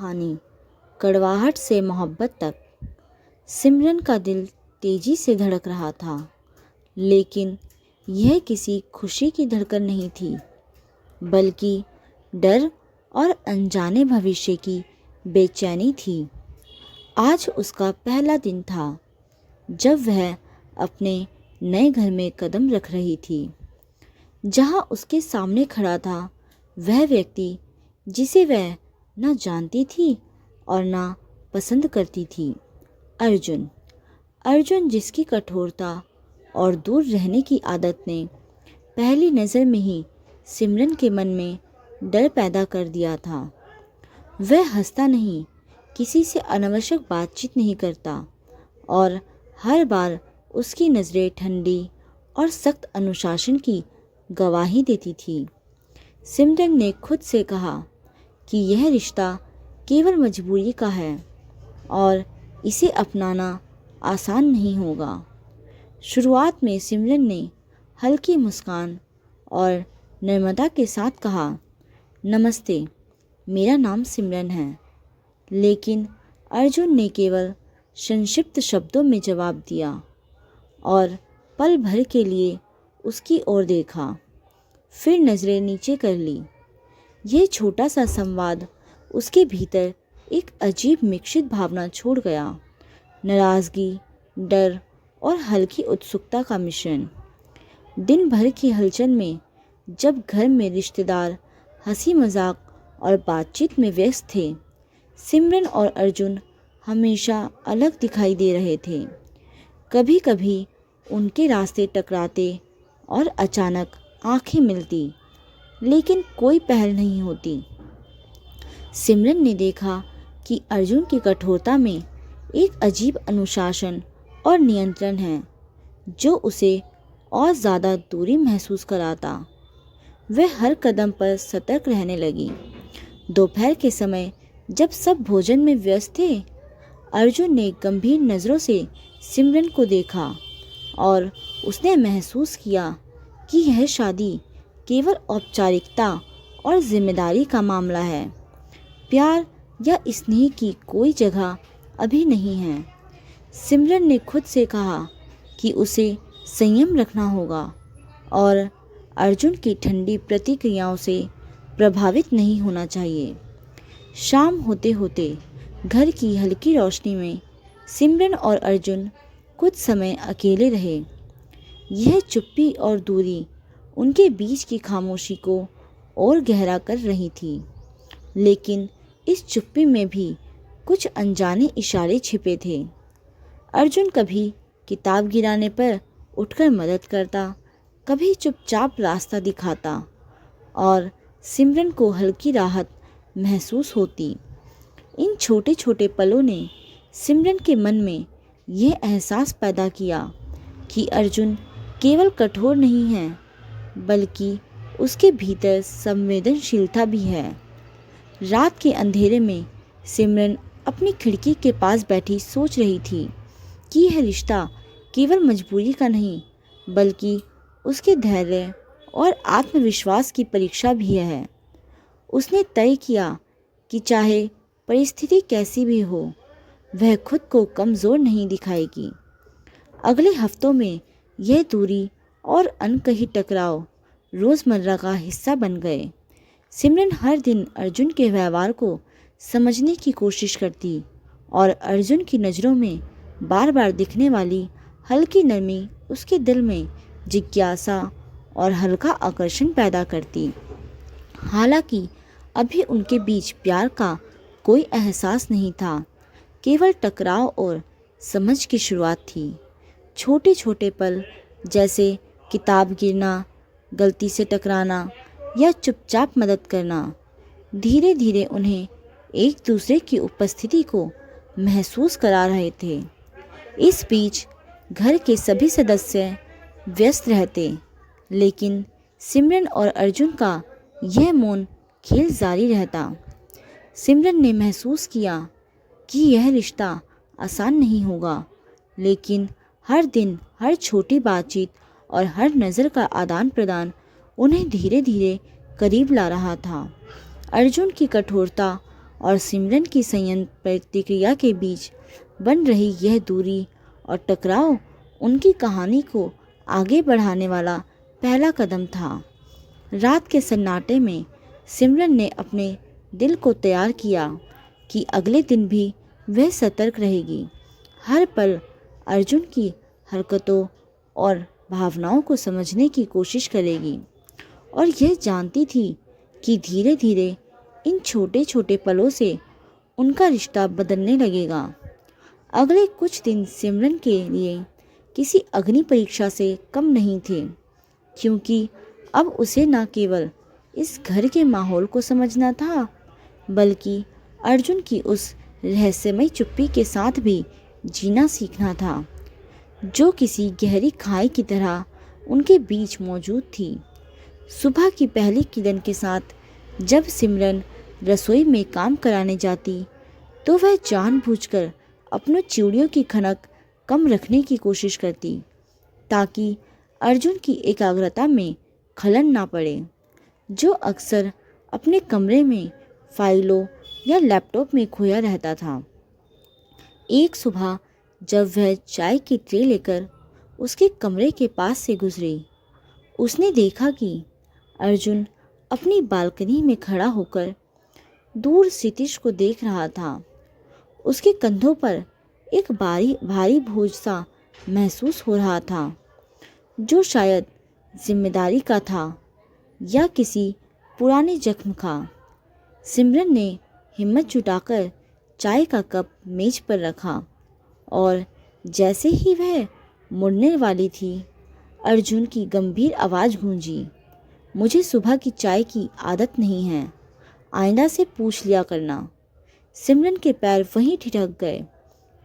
कहानी कड़वाहट से मोहब्बत तक। सिमरन का दिल तेजी से धड़क रहा था, लेकिन यह किसी खुशी की धड़कन नहीं थी, बल्कि डर और अनजाने भविष्य की बेचैनी थी। आज उसका पहला दिन था जब वह अपने नए घर में कदम रख रही थी। जहां उसके सामने खड़ा था वह व्यक्ति जिसे वह न जानती थी और न पसंद करती थी, अर्जुन। अर्जुन जिसकी कठोरता और दूर रहने की आदत ने पहली नज़र में ही सिमरन के मन में डर पैदा कर दिया था। वह हंसता नहीं, किसी से अनावश्यक बातचीत नहीं करता और हर बार उसकी नज़रें ठंडी और सख्त अनुशासन की गवाही देती थी। सिमरन ने खुद से कहा कि यह रिश्ता केवल मजबूरी का है और इसे अपनाना आसान नहीं होगा। शुरुआत में सिमरन ने हल्की मुस्कान और नम्रता के साथ कहा, नमस्ते, मेरा नाम सिमरन है। लेकिन अर्जुन ने केवल संक्षिप्त शब्दों में जवाब दिया और पल भर के लिए उसकी ओर देखा, फिर नज़रें नीचे कर ली। यह छोटा सा संवाद उसके भीतर एक अजीब मिश्रित भावना छोड़ गया, नाराज़गी, डर और हल्की उत्सुकता का मिश्रण। दिन भर की हलचल में जब घर में रिश्तेदार हंसी मजाक और बातचीत में व्यस्त थे, सिमरन और अर्जुन हमेशा अलग दिखाई दे रहे थे। कभी कभी उनके रास्ते टकराते और अचानक आंखें मिलती, लेकिन कोई पहल नहीं होती। सिमरन ने देखा कि अर्जुन की कठोरता में एक अजीब अनुशासन और नियंत्रण है, जो उसे और ज़्यादा दूरी महसूस कराता। वह हर कदम पर सतर्क रहने लगी। दोपहर के समय जब सब भोजन में व्यस्त थे, अर्जुन ने गंभीर नज़रों से सिमरन को देखा और उसने महसूस किया कि यह शादी केवल औपचारिकता और जिम्मेदारी का मामला है, प्यार या स्नेह की कोई जगह अभी नहीं है। सिमरन ने खुद से कहा कि उसे संयम रखना होगा और अर्जुन की ठंडी प्रतिक्रियाओं से प्रभावित नहीं होना चाहिए। शाम होते होते घर की हल्की रोशनी में सिमरन और अर्जुन कुछ समय अकेले रहे। यह चुप्पी और दूरी उनके बीच की खामोशी को और गहरा कर रही थी, लेकिन इस चुप्पी में भी कुछ अनजाने इशारे छिपे थे। अर्जुन कभी किताब गिराने पर उठकर मदद करता, कभी चुपचाप रास्ता दिखाता और सिमरन को हल्की राहत महसूस होती। इन छोटे छोटे पलों ने सिमरन के मन में यह एहसास पैदा किया कि अर्जुन केवल कठोर नहीं है, बल्कि उसके भीतर संवेदनशीलता भी है। रात के अंधेरे में सिमरन अपनी खिड़की के पास बैठी सोच रही थी कि यह रिश्ता केवल मजबूरी का नहीं, बल्कि उसके धैर्य और आत्मविश्वास की परीक्षा भी है। उसने तय किया कि चाहे परिस्थिति कैसी भी हो, वह खुद को कमज़ोर नहीं दिखाएगी। अगले हफ्तों में यह दूरी और अनकही टकराव रोज़मर्रा का हिस्सा बन गए। सिमरन हर दिन अर्जुन के व्यवहार को समझने की कोशिश करती और अर्जुन की नज़रों में बार बार दिखने वाली हल्की नरमी उसके दिल में जिज्ञासा और हल्का आकर्षण पैदा करती। हालांकि अभी उनके बीच प्यार का कोई एहसास नहीं था, केवल टकराव और समझ की शुरुआत थी। छोटे छोटे पल जैसे किताब गिरना, गलती से टकराना या चुपचाप मदद करना, धीरे धीरे उन्हें एक दूसरे की उपस्थिति को महसूस करा रहे थे। इस बीच घर के सभी सदस्य व्यस्त रहते, लेकिन सिमरन और अर्जुन का यह मौन खेल जारी रहता। सिमरन ने महसूस किया कि यह रिश्ता आसान नहीं होगा, लेकिन हर दिन, हर छोटी बातचीत और हर नज़र का आदान प्रदान उन्हें धीरे धीरे करीब ला रहा था। अर्जुन की कठोरता और सिमरन की संयम प्रतिक्रिया के बीच बन रही यह दूरी और टकराव उनकी कहानी को आगे बढ़ाने वाला पहला कदम था। रात के सन्नाटे में सिमरन ने अपने दिल को तैयार किया कि अगले दिन भी वह सतर्क रहेगी, हर पल अर्जुन की हरकतों और भावनाओं को समझने की कोशिश करेगी और यह जानती थी कि धीरे धीरे इन छोटे छोटे पलों से उनका रिश्ता बदलने लगेगा। अगले कुछ दिन सिमरन के लिए किसी अग्नि परीक्षा से कम नहीं थे, क्योंकि अब उसे न केवल इस घर के माहौल को समझना था, बल्कि अर्जुन की उस रहस्यमय चुप्पी के साथ भी जीना सीखना था, जो किसी गहरी खाई की तरह उनके बीच मौजूद थी। सुबह की पहली किरण के साथ जब सिमरन रसोई में काम कराने जाती, तो वह जानबूझकर अपनों चूड़ियों की खनक कम रखने की कोशिश करती, ताकि अर्जुन की एकाग्रता में खलल ना पड़े, जो अक्सर अपने कमरे में फाइलों या लैपटॉप में खोया रहता था। एक सुबह जब वह चाय की ट्रे लेकर उसके कमरे के पास से गुजरी, उसने देखा कि अर्जुन अपनी बालकनी में खड़ा होकर दूर क्षितिज को देख रहा था। उसके कंधों पर एक भारी बोझ सा महसूस हो रहा था, जो शायद जिम्मेदारी का था या किसी पुराने जख्म का। सिमरन ने हिम्मत जुटाकर चाय का कप मेज पर रखा और जैसे ही वह मुड़ने वाली थी, अर्जुन की गंभीर आवाज़ गूंजी, मुझे सुबह की चाय की आदत नहीं है, आइंदा से पूछ लिया करना। सिमरन के पैर वहीं ठिठक गए।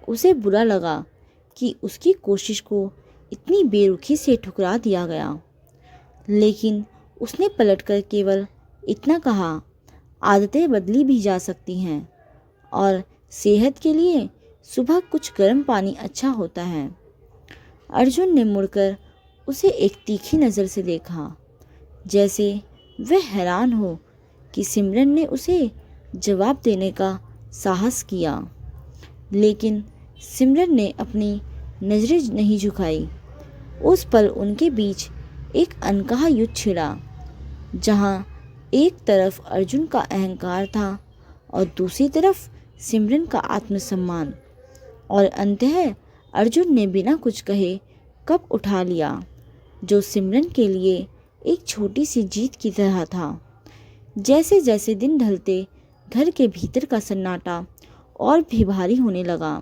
उसे बुरा लगा कि उसकी कोशिश को इतनी बेरुखी से ठुकरा दिया गया, लेकिन उसने पलटकर केवल इतना कहा, आदतें बदली भी जा सकती हैं और सेहत के लिए सुबह कुछ गर्म पानी अच्छा होता है। अर्जुन ने मुड़कर उसे एक तीखी नज़र से देखा, जैसे वह हैरान हो कि सिमरन ने उसे जवाब देने का साहस किया, लेकिन सिमरन ने अपनी नजरें नहीं झुकाई। उस पल उनके बीच एक अनकहा युद्ध छिड़ा, जहां एक तरफ अर्जुन का अहंकार था और दूसरी तरफ सिमरन का आत्मसम्मान। और अंततः अर्जुन ने बिना कुछ कहे कप उठा लिया, जो सिमरन के लिए एक छोटी सी जीत की तरह था। जैसे जैसे दिन ढलते घर के भीतर का सन्नाटा और भी भारी होने लगा,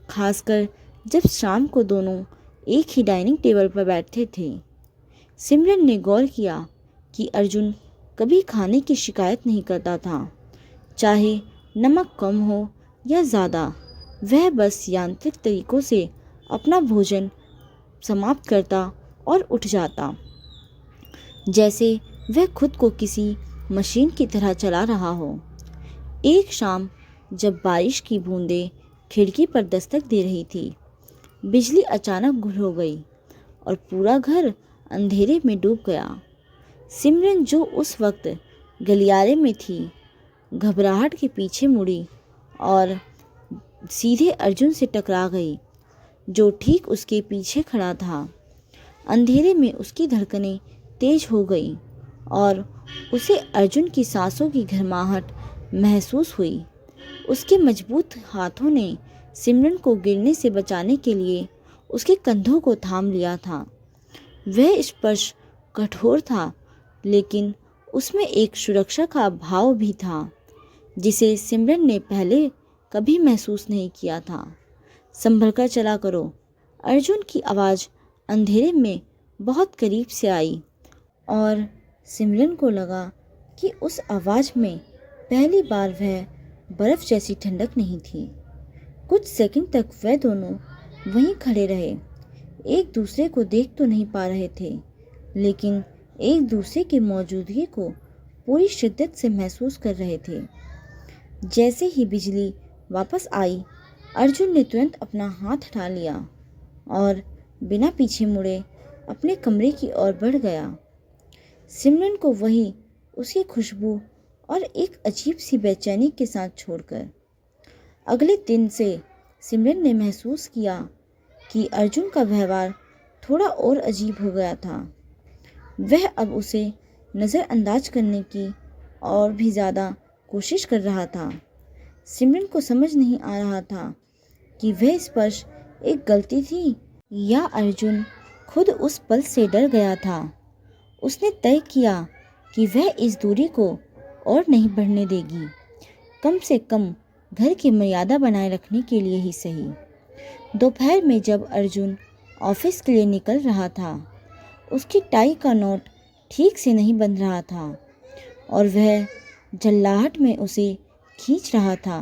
खासकर जब शाम को दोनों एक ही डाइनिंग टेबल पर बैठे थे। सिमरन ने गौर किया कि अर्जुन कभी खाने की शिकायत नहीं करता था, चाहे नमक कम हो या ज़्यादा। वह बस यांत्रिक तरीकों से अपना भोजन समाप्त करता और उठ जाता, जैसे वह खुद को किसी मशीन की तरह चला रहा हो। एक शाम जब बारिश की बूंदें खिड़की पर दस्तक दे रही थी, बिजली अचानक गुल हो गई और पूरा घर अंधेरे में डूब गया। सिमरन, जो उस वक्त गलियारे में थी, घबराहट के पीछे मुड़ी और सीधे अर्जुन से टकरा गई, जो ठीक उसके पीछे खड़ा था। अंधेरे में उसकी धड़कनें तेज हो गई और उसे अर्जुन की सांसों की गर्माहट महसूस हुई। उसके मजबूत हाथों ने सिमरन को गिरने से बचाने के लिए उसके कंधों को थाम लिया था। वह स्पर्श कठोर था, लेकिन उसमें एक सुरक्षा का भाव भी था, जिसे सिमरन ने पहले कभी महसूस नहीं किया था। संभल कर चला करो। अर्जुन की आवाज़ अंधेरे में बहुत करीब से आई और सिमरन को लगा कि उस आवाज़ में पहली बार वह बर्फ़ जैसी ठंडक नहीं थी। कुछ सेकंड तक वह दोनों वहीं खड़े रहे, एक दूसरे को देख तो नहीं पा रहे थे, लेकिन एक दूसरे की मौजूदगी को पूरी शिद्दत से महसूस कर रहे थे। जैसे ही बिजली वापस आई, अर्जुन ने तुरंत अपना हाथ हटा लिया और बिना पीछे मुड़े अपने कमरे की ओर बढ़ गया। सिमरन को वही उसकी खुशबू और एक अजीब सी बेचैनी के साथ छोड़कर। अगले दिन से सिमरन ने महसूस किया कि अर्जुन का व्यवहार थोड़ा और अजीब हो गया था। वह अब उसे नज़रअंदाज करने की और भी ज़्यादा कोशिश कर रहा था। सिमरन को समझ नहीं आ रहा था कि वह स्पर्श एक गलती थी या अर्जुन खुद उस पल से डर गया था। उसने तय किया कि वह इस दूरी को और नहीं बढ़ने देगी, कम से कम घर की मर्यादा बनाए रखने के लिए ही सही। दोपहर में जब अर्जुन ऑफिस के लिए निकल रहा था, उसकी टाई का नोट ठीक से नहीं बंध रहा था और वह जल्लाहट में उसे खींच रहा था।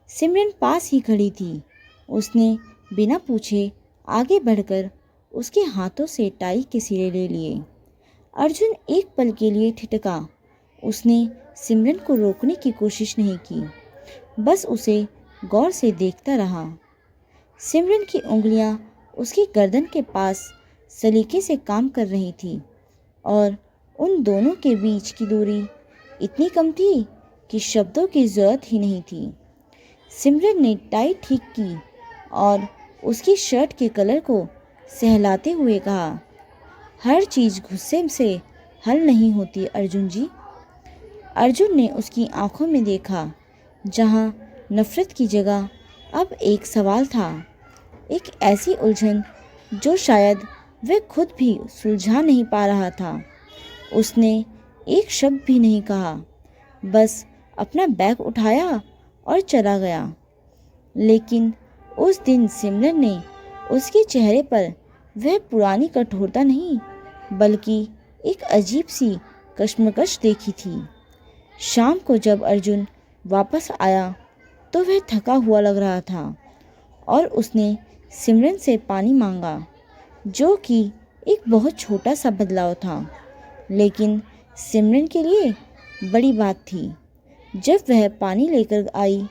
सिमरन पास ही खड़ी थी। उसने बिना पूछे आगे बढ़कर उसके हाथों से टाई के सिरे ले लिए। अर्जुन एक पल के लिए ठिठका। उसने सिमरन को रोकने की कोशिश नहीं की, बस उसे गौर से देखता रहा। सिमरन की उंगलियां उसकी गर्दन के पास सलीके से काम कर रही थी और उन दोनों के बीच की दूरी इतनी कम थी कि शब्दों की ज़रूरत ही नहीं थी। सिमरन ने टाई ठीक की और उसकी शर्ट के कलर को सहलाते हुए कहा, हर चीज़ गुस्से से हल नहीं होती अर्जुन जी। अर्जुन ने उसकी आंखों में देखा, जहां नफरत की जगह अब एक सवाल था, एक ऐसी उलझन जो शायद वह खुद भी सुलझा नहीं पा रहा था। उसने एक शब्द भी नहीं कहा, बस अपना बैग उठाया और चला गया। लेकिन उस दिन सिमरन ने उसके चेहरे पर वह पुरानी कठोरता नहीं, बल्कि एक अजीब सी कश्मकश देखी थी। शाम को जब अर्जुन वापस आया तो वह थका हुआ लग रहा था और उसने सिमरन से पानी मांगा, जो कि एक बहुत छोटा सा बदलाव था, लेकिन सिमरन के लिए बड़ी बात थी। जब वह पानी लेकर आई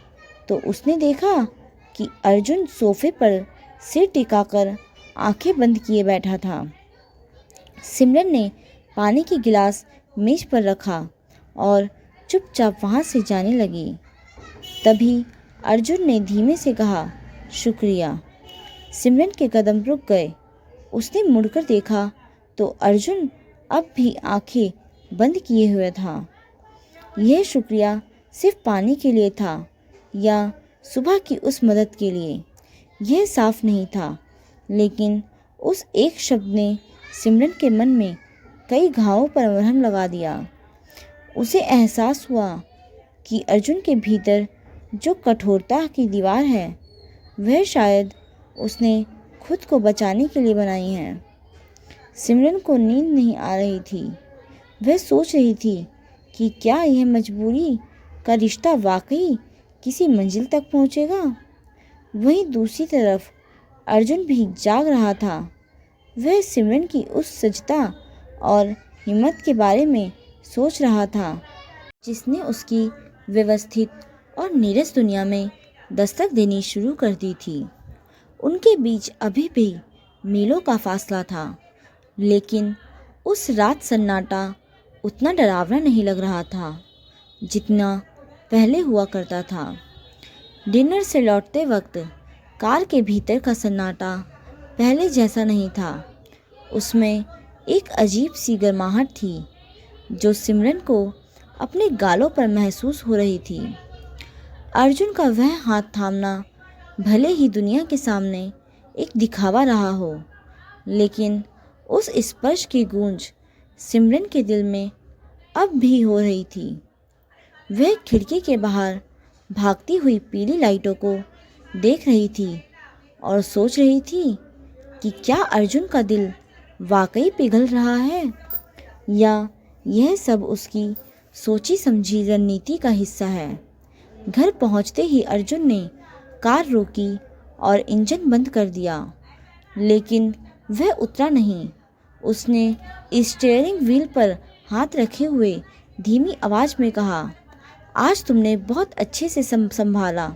तो उसने देखा कि अर्जुन सोफे पर सिर टिकाकर आंखें बंद किए बैठा था। सिमरन ने पानी की गिलास मेज पर रखा और चुपचाप वहाँ से जाने लगी। तभी अर्जुन ने धीमे से कहा, शुक्रिया। सिमरन के कदम रुक गए। उसने मुड़कर देखा तो अर्जुन अब भी आंखें बंद किए हुए था। यह शुक्रिया सिर्फ पानी के लिए था या सुबह की उस मदद के लिए, यह साफ नहीं था, लेकिन उस एक शब्द ने सिमरन के मन में कई घावों पर मरहम लगा दिया। उसे एहसास हुआ कि अर्जुन के भीतर जो कठोरता की दीवार है, वह शायद उसने खुद को बचाने के लिए बनाई है। सिमरन को नींद नहीं आ रही थी। वह सोच रही थी कि क्या यह मजबूरी का रिश्ता वाकई किसी मंजिल तक पहुंचेगा। वहीं दूसरी तरफ अर्जुन भी जाग रहा था। वह सिमरन की उस सजता और हिम्मत के बारे में सोच रहा था, जिसने उसकी व्यवस्थित और नीरस दुनिया में दस्तक देनी शुरू कर दी थी। उनके बीच अभी भी मीलों का फासला था, लेकिन उस रात सन्नाटा उतना डरावना नहीं लग रहा था जितना पहले हुआ करता था। डिनर से लौटते वक्त कार के भीतर का सन्नाटा पहले जैसा नहीं था। उसमें एक अजीब सी गर्माहट थी जो सिमरन को अपने गालों पर महसूस हो रही थी। अर्जुन का वह हाथ थामना भले ही दुनिया के सामने एक दिखावा रहा हो, लेकिन उस स्पर्श की गूंज सिमरन के दिल में अब भी हो रही थी। वह खिड़की के बाहर भागती हुई पीली लाइटों को देख रही थी और सोच रही थी कि क्या अर्जुन का दिल वाकई पिघल रहा है या यह सब उसकी सोची समझी रणनीति का हिस्सा है। घर पहुंचते ही अर्जुन ने कार रोकी और इंजन बंद कर दिया, लेकिन वह उतरा नहीं। उसने स्टीयरिंग व्हील पर हाथ रखे हुए धीमी आवाज़ में कहा, आज तुमने बहुत अच्छे से संभाला।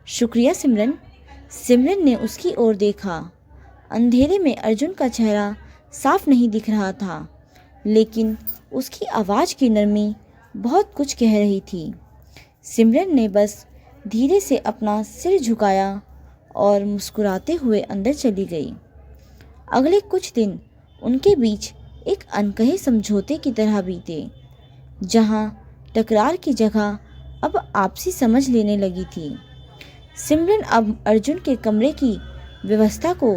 शुक्रिया सिमरन। सिमरन ने उसकी ओर देखा। अंधेरे में अर्जुन का चेहरा साफ नहीं दिख रहा था, लेकिन उसकी आवाज़ की नरमी बहुत कुछ कह रही थी। सिमरन ने बस धीरे से अपना सिर झुकाया और मुस्कुराते हुए अंदर चली गई। अगले कुछ दिन उनके बीच एक अनकहे समझौते की तरह बीते, जहां तकरार की जगह अब आपसी समझ लेने लगी थी। सिमरन अब अर्जुन के कमरे की व्यवस्था को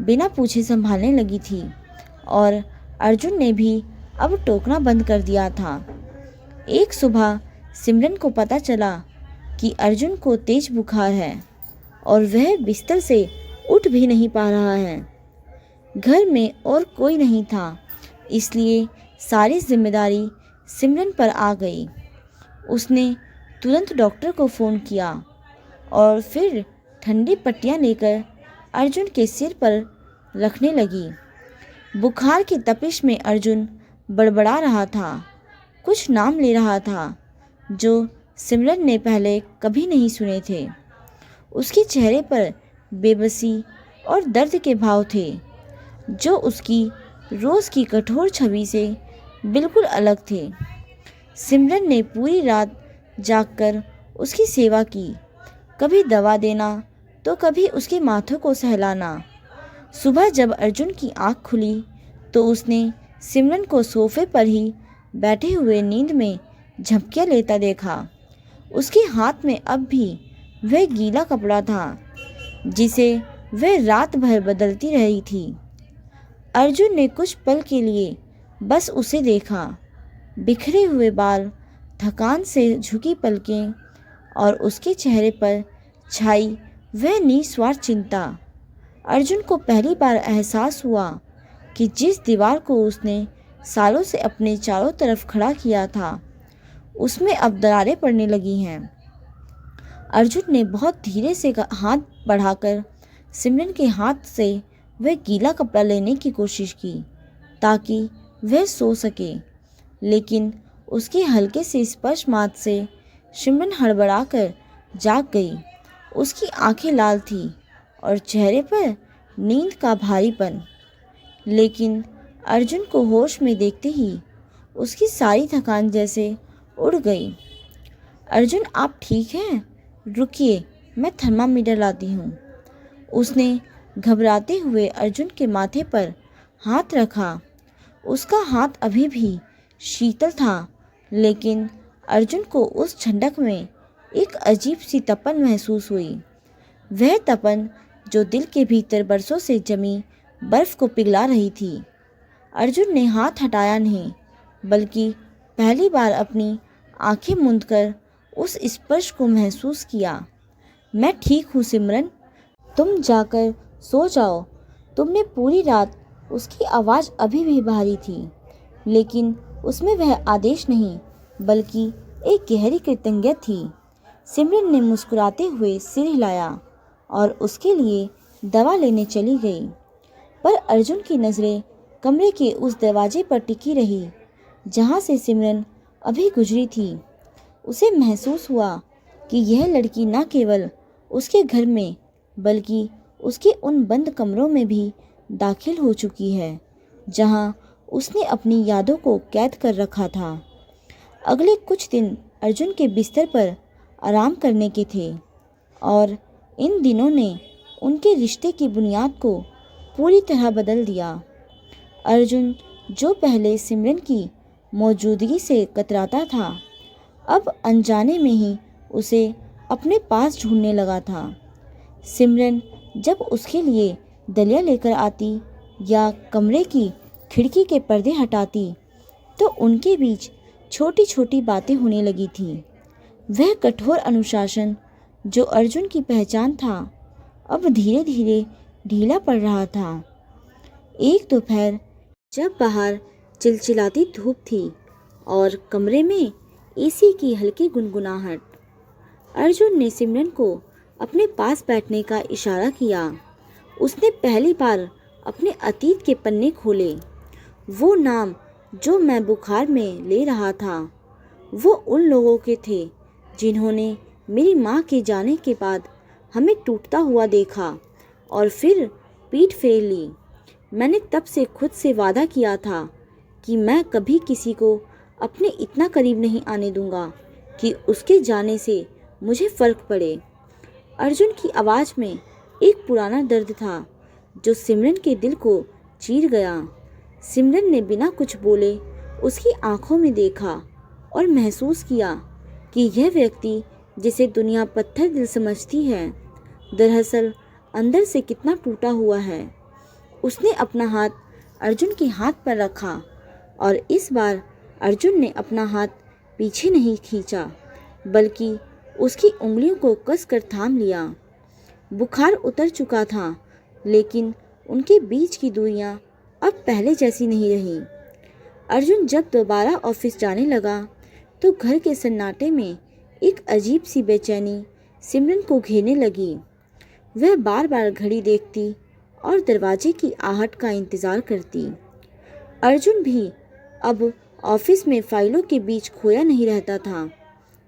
बिना पूछे संभालने लगी थी और अर्जुन ने भी अब टोकना बंद कर दिया था। एक सुबह सिमरन को पता चला कि अर्जुन को तेज बुखार है और वह बिस्तर से उठ भी नहीं पा रहा है। घर में और कोई नहीं था, इसलिए सारी जिम्मेदारी सिमरन पर आ गई। उसने तुरंत डॉक्टर को फ़ोन किया और फिर ठंडी पट्टियाँ लेकर अर्जुन के सिर पर रखने लगी। बुखार की तपिश में अर्जुन बड़बड़ा रहा था, कुछ नाम ले रहा था जो सिमरन ने पहले कभी नहीं सुने थे। उसके चेहरे पर बेबसी और दर्द के भाव थे, जो उसकी रोज़ की कठोर छवि से बिल्कुल अलग थे। सिमरन ने पूरी रात जागकर उसकी सेवा की, कभी दवा देना तो कभी उसके माथे को सहलाना। सुबह जब अर्जुन की आँख खुली तो उसने सिमरन को सोफे पर ही बैठे हुए नींद में झपकियाँ लेता देखा। उसके हाथ में अब भी वह गीला कपड़ा था जिसे वह रात भर बदलती रही थी। अर्जुन ने कुछ पल के लिए बस उसे देखा, बिखरे हुए बाल, थकान से झुकी पलकें और उसके चेहरे पर छाई वह निस्वार्थ चिंता। अर्जुन को पहली बार एहसास हुआ कि जिस दीवार को उसने सालों से अपने चारों तरफ खड़ा किया था, उसमें अब दरारें पड़ने लगी हैं। अर्जुन ने बहुत धीरे से हाथ बढ़ाकर सिमरन के हाथ से वह गीला कपड़ा लेने की कोशिश की ताकि वह सो सके, लेकिन उसके हल्के से स्पर्श मात्र से सिमरन हड़बड़ाकर जाग गई। उसकी आंखें लाल थीं और चेहरे पर नींद का भारीपन, लेकिन अर्जुन को होश में देखते ही उसकी सारी थकान जैसे उड़ गई। अर्जुन, आप ठीक हैं? रुकिए, मैं थर्मामीटर लाती हूँ। उसने घबराते हुए अर्जुन के माथे पर हाथ रखा। उसका हाथ अभी भी शीतल था, लेकिन अर्जुन को उस ठंडक में एक अजीब सी तपन महसूस हुई। वह तपन जो दिल के भीतर बरसों से जमी बर्फ को पिघला रही थी। अर्जुन ने हाथ हटाया नहीं, बल्कि पहली बार अपनी आंखें मूंदकर उस स्पर्श को महसूस किया। मैं ठीक हूँ सिमरन, तुम जाकर सो जाओ। तुमने पूरी रात। उसकी आवाज़ अभी भी भारी थी, लेकिन उसमें वह आदेश नहीं बल्कि एक गहरी कृतज्ञता थी। सिमरन ने मुस्कुराते हुए सिर हिलाया और उसके लिए दवा लेने चली गई, पर अर्जुन की नज़रें कमरे के उस दरवाजे पर टिकी रही जहाँ से सिमरन अभी गुजरी थी। उसे महसूस हुआ कि यह लड़की न केवल उसके घर में बल्कि उसके उन बंद कमरों में भी दाखिल हो चुकी है जहाँ उसने अपनी यादों को कैद कर रखा था। अगले कुछ दिन अर्जुन के बिस्तर पर आराम करने के थे और इन दिनों ने उनके रिश्ते की बुनियाद को पूरी तरह बदल दिया। अर्जुन, जो पहले सिमरन की मौजूदगी से कतराता था, अब अनजाने में ही उसे अपने पास ढूंढने लगा था। सिमरन जब उसके लिए दलिया लेकर आती या कमरे की खिड़की के पर्दे हटाती तो उनके बीच छोटी छोटी बातें होने लगी थी। वह कठोर अनुशासन जो अर्जुन की पहचान था, अब धीरे धीरे ढीला पड़ रहा था। एक दोपहर जब बाहर चिलचिलाती धूप थी और कमरे में एसी की हल्की गुनगुनाहट, अर्जुन ने सिमरन को अपने पास बैठने का इशारा किया। उसने पहली बार अपने अतीत के पन्ने खोले। वो नाम जो मैं बुखार में ले रहा था, वो उन लोगों के थे जिन्होंने मेरी माँ के जाने के बाद हमें टूटता हुआ देखा और फिर पीठ फेर ली। मैंने तब से खुद से वादा किया था कि मैं कभी किसी को अपने इतना करीब नहीं आने दूंगा कि उसके जाने से मुझे फर्क पड़े। अर्जुन की आवाज़ में एक पुराना दर्द था जो सिमरन के दिल को चीर गया। सिमरन ने बिना कुछ बोले उसकी आंखों में देखा और महसूस किया कि यह व्यक्ति जिसे दुनिया पत्थर दिल समझती है, दरअसल अंदर से कितना टूटा हुआ है। उसने अपना हाथ अर्जुन के हाथ पर रखा और इस बार अर्जुन ने अपना हाथ पीछे नहीं खींचा, बल्कि उसकी उंगलियों को कसकर थाम लिया। बुखार उतर चुका था, लेकिन उनके बीच की दूरियां अब पहले जैसी नहीं रहीं। अर्जुन जब दोबारा ऑफिस जाने लगा तो घर के सन्नाटे में एक अजीब सी बेचैनी सिमरन को घेरने लगी। वह बार बार घड़ी देखती और दरवाजे की आहट का इंतज़ार करती। अर्जुन भी अब ऑफिस में फाइलों के बीच खोया नहीं रहता था।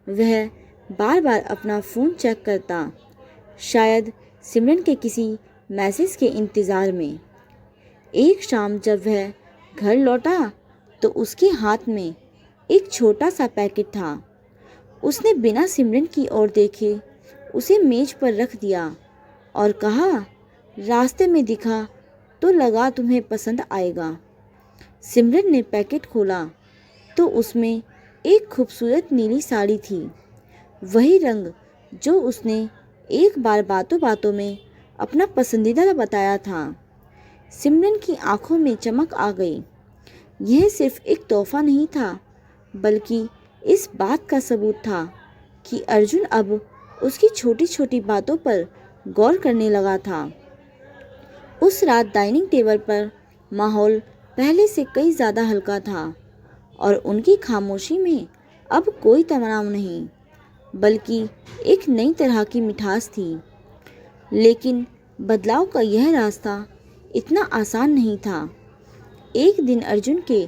वह बार बार अपना फ़ोन चेक करता, शायद सिमरन के किसी मैसेज के इंतज़ार में। एक शाम जब वह घर लौटा तो उसके हाथ में एक छोटा सा पैकेट था। उसने बिना सिमरन की ओर देखे उसे मेज पर रख दिया और कहा, रास्ते में दिखा तो लगा तुम्हें पसंद आएगा। सिमरन ने पैकेट खोला तो उसमें एक खूबसूरत नीली साड़ी थी, वही रंग जो उसने एक बार बातों बातों में अपना पसंदीदा बताया था। सिमरन की आंखों में चमक आ गई। यह सिर्फ एक तोहफा नहीं था, बल्कि इस बात का सबूत था कि अर्जुन अब उसकी छोटी छोटी बातों पर गौर करने लगा था। उस रात डाइनिंग टेबल पर माहौल पहले से कई ज़्यादा हल्का था और उनकी खामोशी में अब कोई तनाव नहीं, बल्कि एक नई तरह की मिठास थी। लेकिन बदलाव का यह रास्ता इतना आसान नहीं था। एक दिन अर्जुन के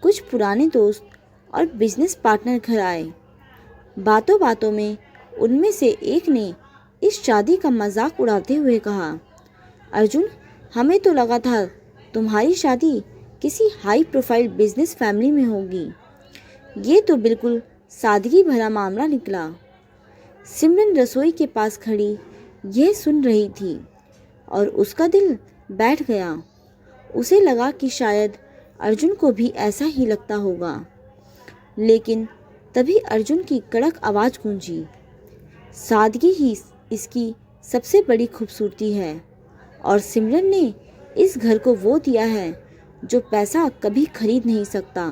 कुछ पुराने दोस्त और बिजनेस पार्टनर घर आए। बातों बातों में उनमें से एक ने इस शादी का मजाक उड़ाते हुए कहा, अर्जुन, हमें तो लगा था तुम्हारी शादी किसी हाई प्रोफाइल बिजनेस फैमिली में होगी। ये तो बिल्कुल सादगी भरा मामला निकला। सिमरन रसोई के पास खड़ी यह सुन रही थी और उसका दिल बैठ गया। उसे लगा कि शायद अर्जुन को भी ऐसा ही लगता होगा। लेकिन तभी अर्जुन की कड़क आवाज़ गूंजी, सादगी ही इसकी सबसे बड़ी खूबसूरती है और सिमरन ने इस घर को वो दिया है जो पैसा कभी खरीद नहीं सकता,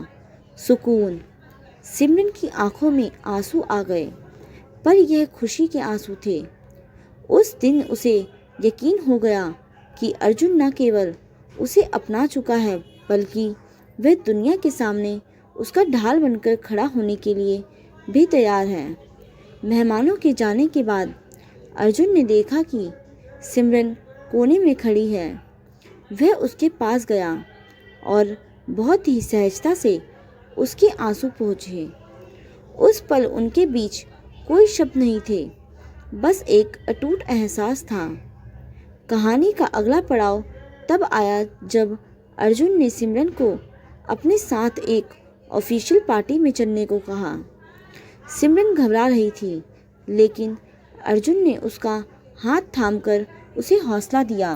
सुकून। सिमरन की आंखों में आंसू आ गए, पर यह खुशी के आंसू थे। उस दिन उसे यकीन हो गया कि अर्जुन न केवल उसे अपना चुका है, बल्कि वह दुनिया के सामने उसका ढाल बनकर खड़ा होने के लिए भी तैयार है। मेहमानों के जाने के बाद अर्जुन ने देखा कि सिमरन कोने में खड़ी है। वह उसके पास गया और बहुत ही सहजता से उसके आंसू पोंछे। उस पल उनके बीच कोई शब्द नहीं थे, बस एक अटूट एहसास था। कहानी का अगला पड़ाव तब आया जब अर्जुन ने सिमरन को अपने साथ एक ऑफिशियल पार्टी में चलने को कहा। सिमरन घबरा रही थी, लेकिन अर्जुन ने उसका हाथ थामकर उसे हौसला दिया।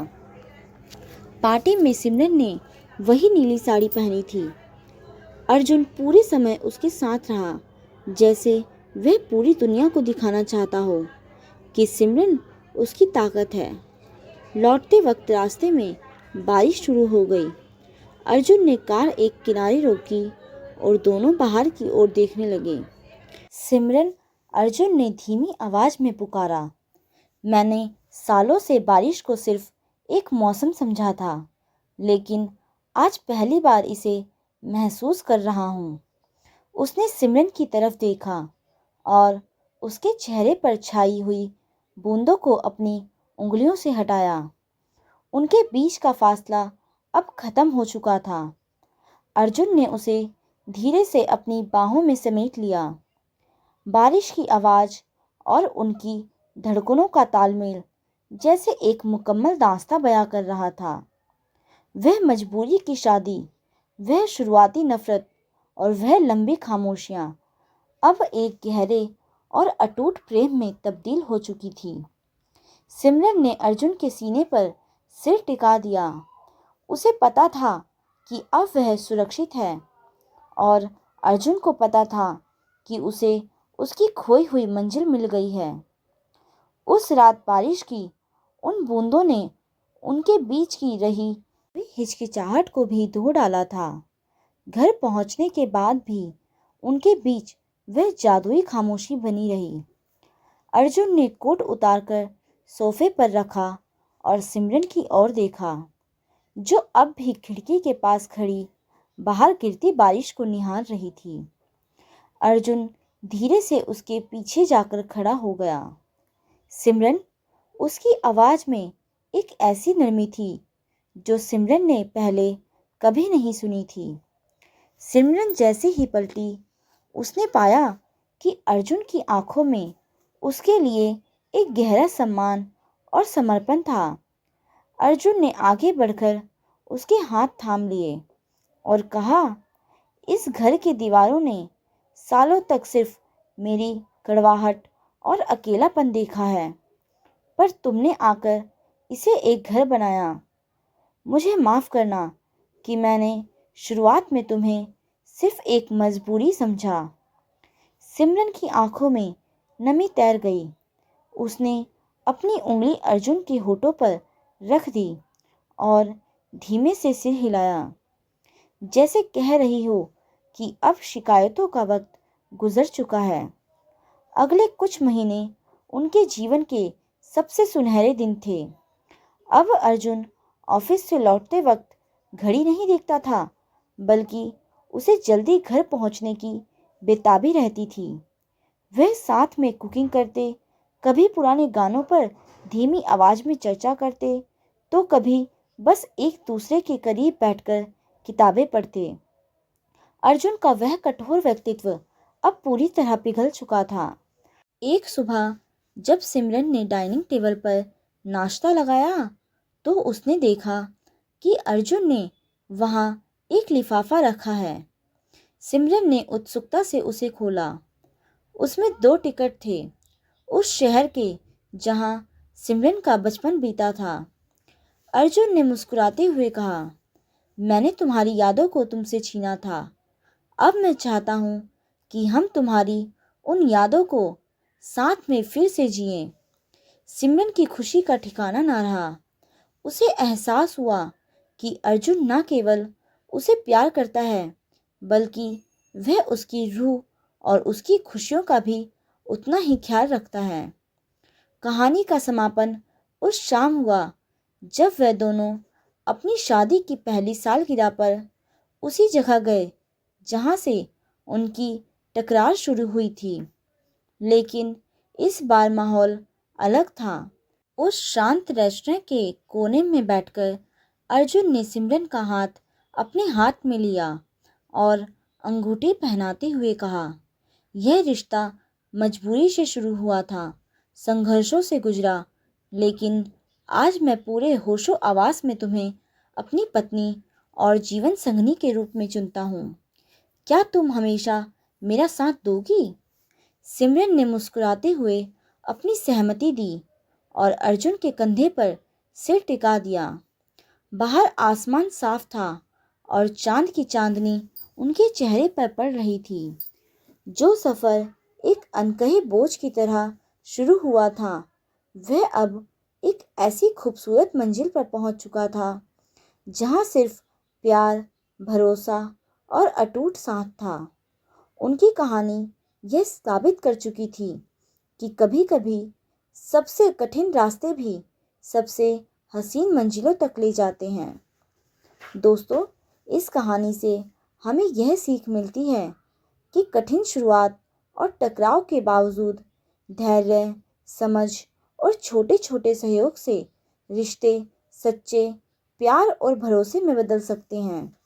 पार्टी में सिमरन ने वही नीली साड़ी पहनी थी। अर्जुन पूरे समय उसके साथ रहा, जैसे वह पूरी दुनिया को दिखाना चाहता हो कि सिमरन उसकी ताकत है। लौटते वक्त रास्ते में बारिश शुरू हो गई। अर्जुन ने कार एक किनारे रोकी और दोनों बाहर की ओर देखने लगे। सिमरन, अर्जुन ने धीमी आवाज़ में पुकारा, मैंने सालों से बारिश को सिर्फ एक मौसम समझा था, लेकिन आज पहली बार इसे महसूस कर रहा हूँ। उसने सिमरन की तरफ देखा और उसके चेहरे पर छाई हुई बूंदों को अपनी उंगलियों से हटाया। उनके बीच का फासला अब खत्म हो चुका था। अर्जुन ने उसे धीरे से अपनी बाहों में समेट लिया। बारिश की आवाज़ और उनकी धड़कनों का तालमेल जैसे एक मुकम्मल दास्तां बयां कर रहा था। वह मजबूरी की शादी, वह शुरुआती नफरत और वह लंबी खामोशियां अब एक गहरे और अटूट प्रेम में तब्दील हो चुकी थी। सिमरन ने अर्जुन के सीने पर सिर टिका दिया। उसे पता था कि अब वह सुरक्षित है और अर्जुन को पता था कि उसे उसकी खोई हुई मंजिल मिल गई है। उस रात बारिश की उन बूंदों ने उनके बीच की रही हिचकिचाहट को भी धो डाला था। घर पहुंचने के बाद भी उनके बीच वह जादुई खामोशी बनी रही। अर्जुन ने कोट उतारकर सोफे पर रखा और सिमरन की ओर देखा, जो अब भी खिड़की के पास खड़ी बाहर गिरती बारिश को निहार रही थी। अर्जुन धीरे से उसके पीछे जाकर खड़ा हो गया। सिमरन, उसकी आवाज में एक ऐसी नरमी थी जो सिमरन ने पहले कभी नहीं सुनी थी। सिमरन जैसे ही पलटी, उसने पाया कि अर्जुन की आंखों में उसके लिए एक गहरा सम्मान और समर्पण था। अर्जुन ने आगे बढ़कर उसके हाथ थाम लिए और कहा, इस घर की दीवारों ने सालों तक सिर्फ मेरी कड़वाहट और अकेलापन देखा है, पर तुमने आकर इसे एक घर बनाया। मुझे माफ़ करना कि मैंने शुरुआत में तुम्हें सिर्फ एक मजबूरी समझा। सिमरन की आंखों में नमी तैर गई। उसने अपनी उंगली अर्जुन के होठों पर रख दी और धीमे से सिर हिलाया, जैसे कह रही हो कि अब शिकायतों का वक्त गुजर चुका है। अगले कुछ महीने उनके जीवन के सबसे सुनहरे दिन थे। अब अर्जुन ऑफिस से लौटते वक्त घड़ी नहीं देखता था, बल्कि उसे जल्दी घर पहुंचने की बेताबी रहती थी। वह साथ में कुकिंग करते, कभी पुराने गानों पर धीमी आवाज में चर्चा करते, तो कभी बस एक दूसरे के करीब बैठकर किताबें पढ़ते। अर्जुन का वह कठोर व्यक्तित्व अब पूरी तरह पिघल चुका था। एक सुबह जब सिमरन ने डाइनिंग टेबल पर नाश्ता लगाया, तो उसने देखा कि अर्जुन ने वहाँ एक लिफाफा रखा है। सिमरन ने उत्सुकता से उसे खोला। उसमें 2 टिकट थे, उस शहर के जहाँ सिमरन का बचपन बीता था। अर्जुन ने मुस्कुराते हुए कहा, मैंने तुम्हारी यादों को तुमसे छीना था। अब मैं चाहता हूँ कि हम तुम्हारी उन यादों को साथ में फिर से जिएं। सिमरन की खुशी का ठिकाना ना रहा। उसे एहसास हुआ कि अर्जुन न केवल उसे प्यार करता है, बल्कि वह उसकी रूह और उसकी खुशियों का भी उतना ही ख्याल रखता है। कहानी का समापन उस शाम हुआ जब वह दोनों अपनी शादी की पहली सालगिरह पर उसी जगह गए जहाँ से उनकी टकरार शुरू हुई थी। लेकिन इस बार माहौल अलग था। उस शांत रेस्टोरेंट के कोने में बैठकर अर्जुन ने सिमरन का हाथ अपने हाथ में लिया और अंगूठी पहनाते हुए कहा, यह रिश्ता मजबूरी से शुरू हुआ था, संघर्षों से गुजरा, लेकिन आज मैं पूरे होशो आवास में तुम्हें अपनी पत्नी और जीवन संगनी के रूप में चुनता हूँ। क्या तुम हमेशा मेरा साथ दोगी? सिमरन ने मुस्कुराते हुए अपनी सहमति दी और अर्जुन के कंधे पर सिर टिका दिया। बाहर आसमान साफ था और चांद की चांदनी उनके चेहरे पर पड़ रही थी। जो सफ़र एक अनकहे बोझ की तरह शुरू हुआ था, वह अब एक ऐसी खूबसूरत मंजिल पर पहुंच चुका था जहां सिर्फ प्यार, भरोसा और अटूट साथ था। उनकी कहानी यह साबित कर चुकी थी कि कभी-कभी सबसे कठिन रास्ते भी सबसे हसीन मंजिलों तक ले जाते हैं। दोस्तों, इस कहानी से हमें यह सीख मिलती है कि कठिन शुरुआत और टकराव के बावजूद धैर्य, समझ और छोटे छोटे सहयोग से रिश्ते सच्चे, प्यार और भरोसे में बदल सकते हैं।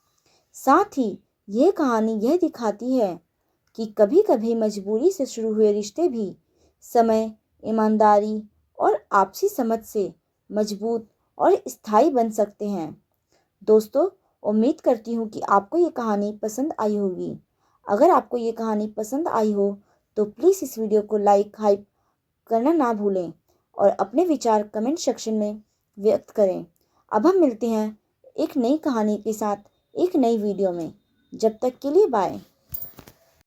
साथ ही यह कहानी यह दिखाती है कि कभी कभी मजबूरी से शुरू हुए रिश्ते भी समय, ईमानदारी और आपसी समझ से मजबूत और स्थायी बन सकते हैं। दोस्तों, उम्मीद करती हूँ कि आपको ये कहानी पसंद आई होगी। अगर आपको ये कहानी पसंद आई हो तो प्लीज़ इस वीडियो को लाइक हाइप करना ना भूलें और अपने विचार कमेंट सेक्शन में व्यक्त करें। अब हम मिलते हैं एक नई कहानी के साथ एक नई वीडियो में। जब तक के लिए बाय।